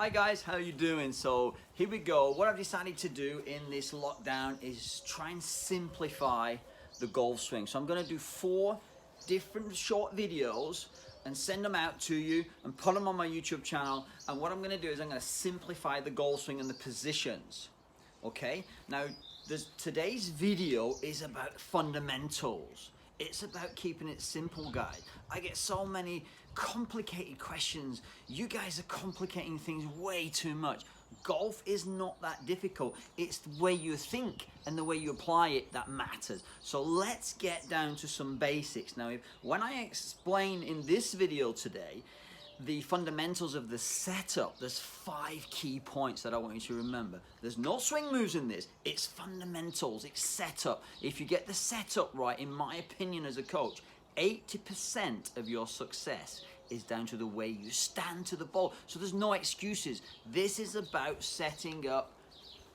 Hi guys, how you doing? So here we go. What I've decided to do in this lockdown is try and simplify the golf swing. So I'm going to do 4 different short videos and send them out to you and put them on my YouTube channel. And what I'm going to do is I'm going to simplify the golf swing and the positions. Okay? Now, today's video is about fundamentals. It's about keeping it simple, guys. I get so many complicated questions. You guys are complicating things way too much. Golf is not that difficult. It's the way you think and the way you apply it that matters. So let's get down to some basics. Now, when I explain in this video today the fundamentals of the setup, there's 5 key points that I want you to remember. There's no swing moves in this. It's fundamentals, it's setup. If you get the setup right, in my opinion as a coach, 80% of your success is down to the way you stand to the ball. So there's no excuses. This is about setting up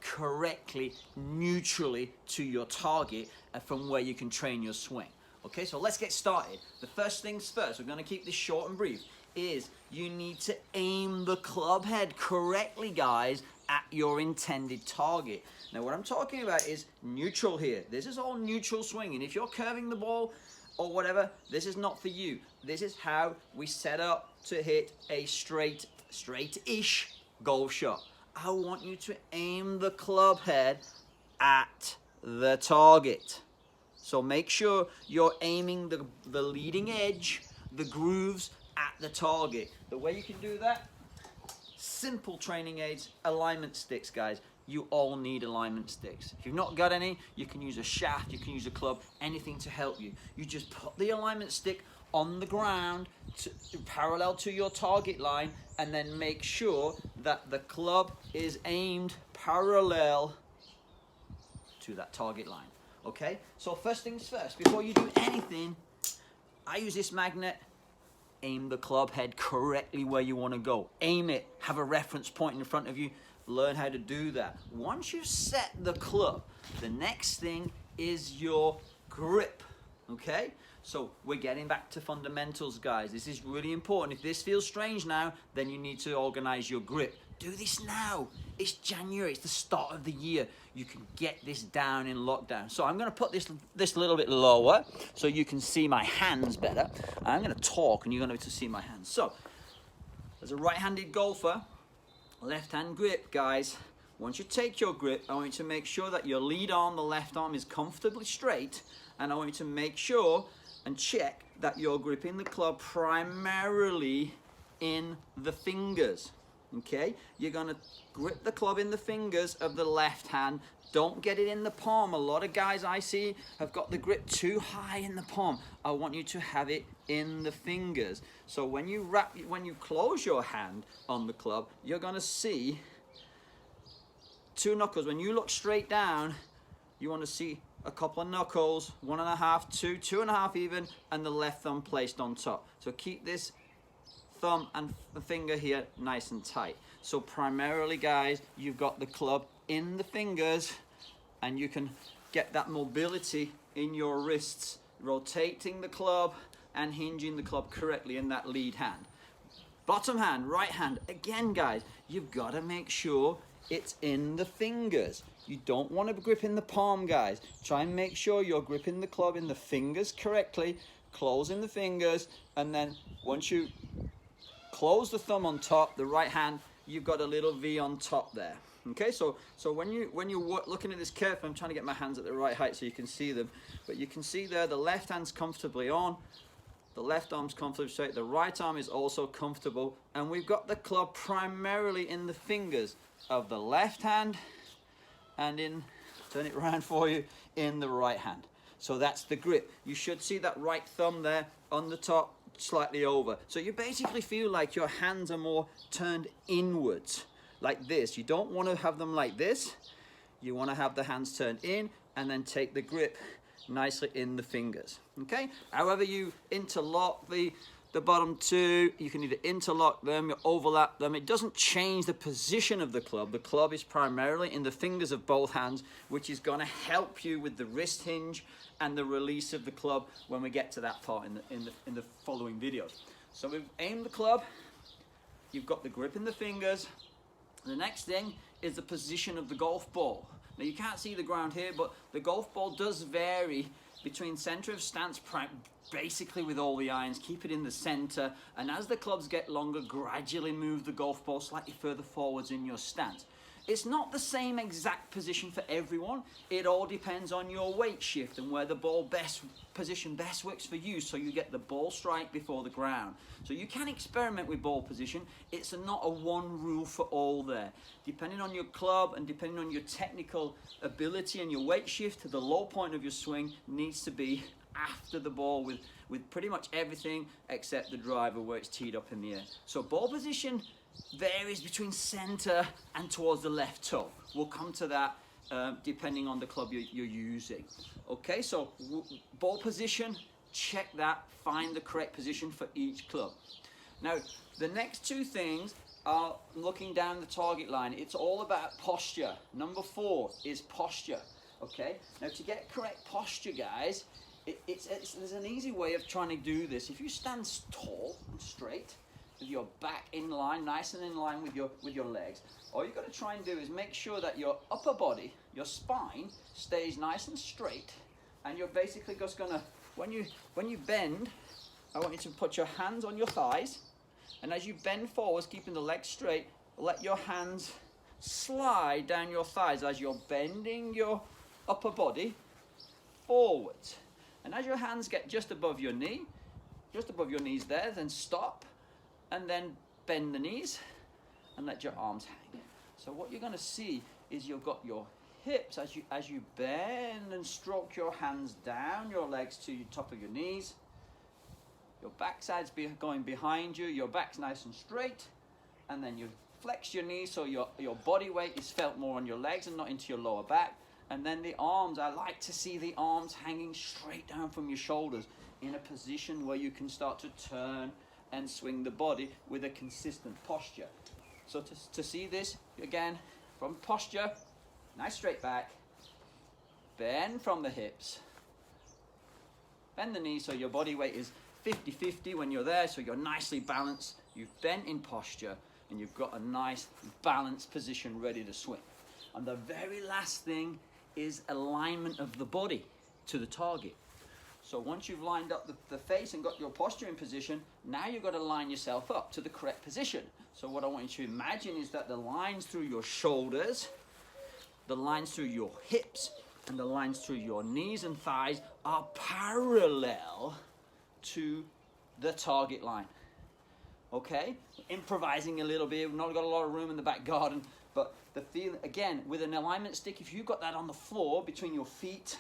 correctly, neutrally to your target and from where you can train your swing. Okay, so let's get started. The first things first, we're gonna keep this short and brief, is you need to aim the club head correctly, guys, at your intended target. Now what I'm talking about is neutral here. This is all neutral swinging. If you're curving the ball or whatever, this is not for you. This is how we set up to hit a straight-ish golf shot. I want you to aim the club head at the target. So make sure you're aiming the leading edge, the grooves, at the target. The way you can do that, simple training aids, alignment sticks, guys. You all need alignment sticks. If you've not got any, you can use a shaft, you can use a club, anything to help you. You just put the alignment stick on the ground parallel to your target line, and then make sure that the club is aimed parallel to that target line. Okay, so first things first, before you do anything, I use this magnet. Aim the club head correctly where you want to go. Aim it, have a reference point in front of you, learn how to do that. Once you've set the club, the next thing is your grip, okay? So we're getting back to fundamentals, guys. This is really important. If this feels strange now, then you need to organize your grip. Do this now. It's January, it's the start of the year. You can get this down in lockdown. So I'm gonna put this a little bit lower so you can see my hands better. I'm gonna talk and you're gonna be able to see my hands. So, as a right-handed golfer, left-hand grip, guys. Once you take your grip, I want you to make sure that your lead arm, the left arm, is comfortably straight, and I want you to make sure and check that you're gripping the club primarily in the fingers. Okay, you're gonna grip the club in the fingers of the left hand. Don't get it in the palm. A lot of guys I see have got the grip too high in the palm. I want you to have it in the fingers. So when you close your hand on the club, you're gonna see 2 knuckles. When you look straight down, you want to see a couple of knuckles, 1.5, 2, 2.5 even, and the left thumb placed on top. So keep this thumb and the finger here nice and tight. So primarily, guys, you've got the club in the fingers, and you can get that mobility in your wrists, rotating the club and hinging the club correctly in that lead hand. Bottom hand, right hand, again, guys, you've got to make sure it's in the fingers. You don't want to grip in the palm, guys. Try and make sure you're gripping the club in the fingers correctly, closing the fingers, and then once you close the thumb on top, the right hand, you've got a little V on top there. Okay, so when you're looking at this carefully, I'm trying to get my hands at the right height so you can see them, but you can see there the left hand's comfortably on, the left arm's comfortably straight, the right arm is also comfortable, and we've got the club primarily in the fingers of the left hand, and turn it around for you, in the right hand. So that's the grip. You should see that right thumb there on the top, slightly over. So you basically feel like your hands are more turned inwards, like this. You don't want to have them like this. You want to have the hands turned in and then take the grip nicely in the fingers. Okay? However you interlock the bottom 2, you can either interlock them or overlap them. It doesn't change the position of the club. The club is primarily in the fingers of both hands, which is going to help you with the wrist hinge and the release of the club when we get to that part in the following videos. So we've aimed the club, you've got the grip in the fingers, The next thing is the position of the golf ball. Now you can't see the ground here, but the golf ball does vary between center of stance, basically with all the irons. Keep it in the center, and as the clubs get longer, gradually move the golf ball slightly further forwards in your stance. It's not the same exact position for everyone. It all depends on your weight shift and where the ball position best works for you, so you get the ball strike before the ground. So you can experiment with ball position. It's not a one rule for all there. Depending on your club and depending on your technical ability and your weight shift, the low point of your swing needs to be after the ball with pretty much everything except the driver where it's teed up in the air. So ball position varies between center and towards the left toe. We'll come to that depending on the club you're using. Okay, so ball position, check that, find the correct position for each club. Now, the next two things are looking down the target line. It's all about posture. Number 4 is posture. Okay, now to get correct posture, guys, there's an easy way of trying to do this. If you stand tall and straight, with your back in line, nice and in line with your legs, all you've got to try and do is make sure that your upper body, your spine, stays nice and straight, and you're basically just gonna, when you bend, I want you to put your hands on your thighs, and as you bend forwards, keeping the legs straight, let your hands slide down your thighs as you're bending your upper body forwards. And as your hands get just above your knee, just above your knees there, then stop, and then bend the knees and let your arms hang. So what you're going to see is you've got your hips as you bend and stroke your hands down your legs to the top of your knees. Your backside's going behind you, your back's nice and straight, and then you flex your knees so your body weight is felt more on your legs and not into your lower back. And then the arms, I like to see the arms hanging straight down from your shoulders in a position where you can start to turn and swing the body with a consistent posture. So to see this, again, from posture, nice straight back, bend from the hips, bend the knees so your body weight is 50-50 when you're there, so you're nicely balanced, you've bent in posture, and you've got a nice balanced position ready to swing. And the very last thing is alignment of the body to the target. So once you've lined up the face and got your posture in position, now you've got to line yourself up to the correct position. So what I want you to imagine is that the lines through your shoulders, the lines through your hips, and the lines through your knees and thighs are parallel to the target line. Okay? Improvising a little bit, we've not got a lot of room in the back garden, but the feeling, again, with an alignment stick, if you've got that on the floor between your feet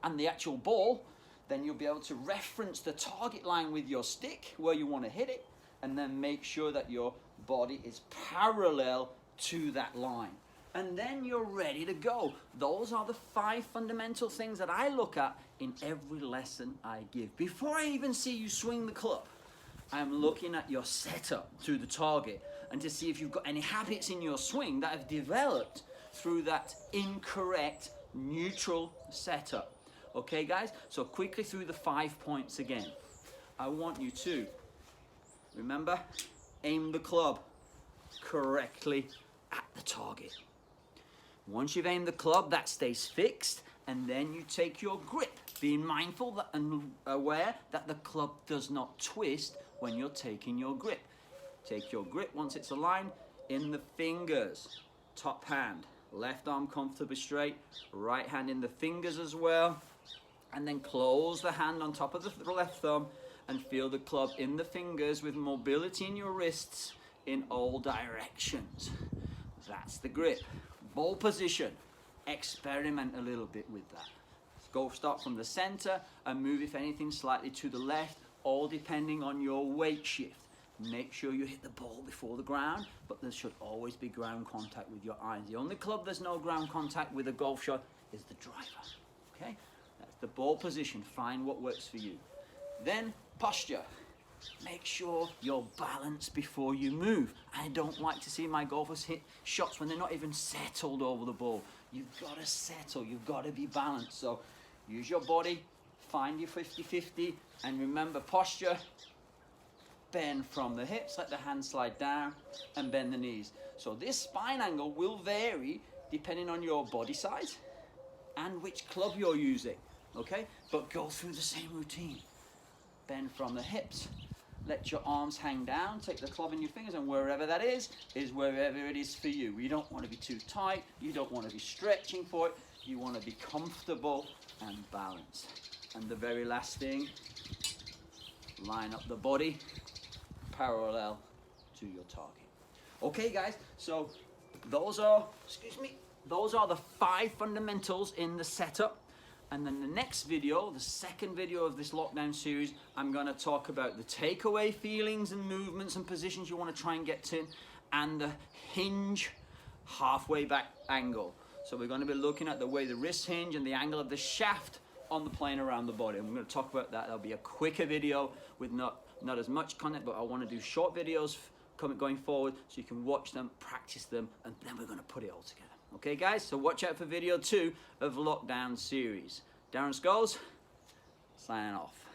and the actual ball, then you'll be able to reference the target line with your stick where you want to hit it, and then make sure that your body is parallel to that line. And then you're ready to go. Those are the 5 fundamental things that I look at in every lesson I give. Before I even see you swing the club, I'm looking at your setup to the target and to see if you've got any habits in your swing that have developed through that incorrect neutral setup. Okay, guys? So quickly through the 5 points again. I want you to, remember, aim the club correctly at the target. Once you've aimed the club, that stays fixed, and then you take your grip, being mindful that, and aware that the club does not twist when you're taking your grip. Take your grip once it's aligned in the fingers, top hand, left arm comfortably straight, right hand in the fingers as well, and then close the hand on top of the left thumb and feel the club in the fingers with mobility in your wrists in all directions. That's the grip. Ball position, experiment a little bit with that. Go start from the center and move, if anything, slightly to the left, all depending on your weight shift. Make sure you hit the ball before the ground, but there should always be ground contact with your irons. The only club there's no ground contact with a golf shot is the driver. Okay? That's the ball position. Find what works for you. Then posture. Make sure you're balanced before you move. I don't like to see my golfers hit shots when they're not even settled over the ball. You've got to settle. You've got to be balanced. So use your body, find your 50-50, and remember posture, bend from the hips, let the hands slide down, and bend the knees. So this spine angle will vary depending on your body size and which club you're using, okay? But go through the same routine. Bend from the hips, let your arms hang down, take the club in your fingers, and wherever that is wherever it is for you. You don't want to be too tight, you don't want to be stretching for it, you want to be comfortable and balanced. And the very last thing, line up the body parallel to your target. Okay guys, so those are the 5 fundamentals in the setup. And then the next video, the second video of this lockdown series, I'm going to talk about the takeaway feelings and movements and positions you want to try and get to, and the hinge halfway back angle. So we're going to be looking at the way the wrists hinge and the angle of the shaft on the plane around the body. And we're going to talk about that. That'll be a quicker video with not as much content, but I want to do short videos going forward so you can watch them, practice them, and then we're going to put it all together. Okay guys, so watch out for video 2 of lockdown series. Darren Scholes, signing off.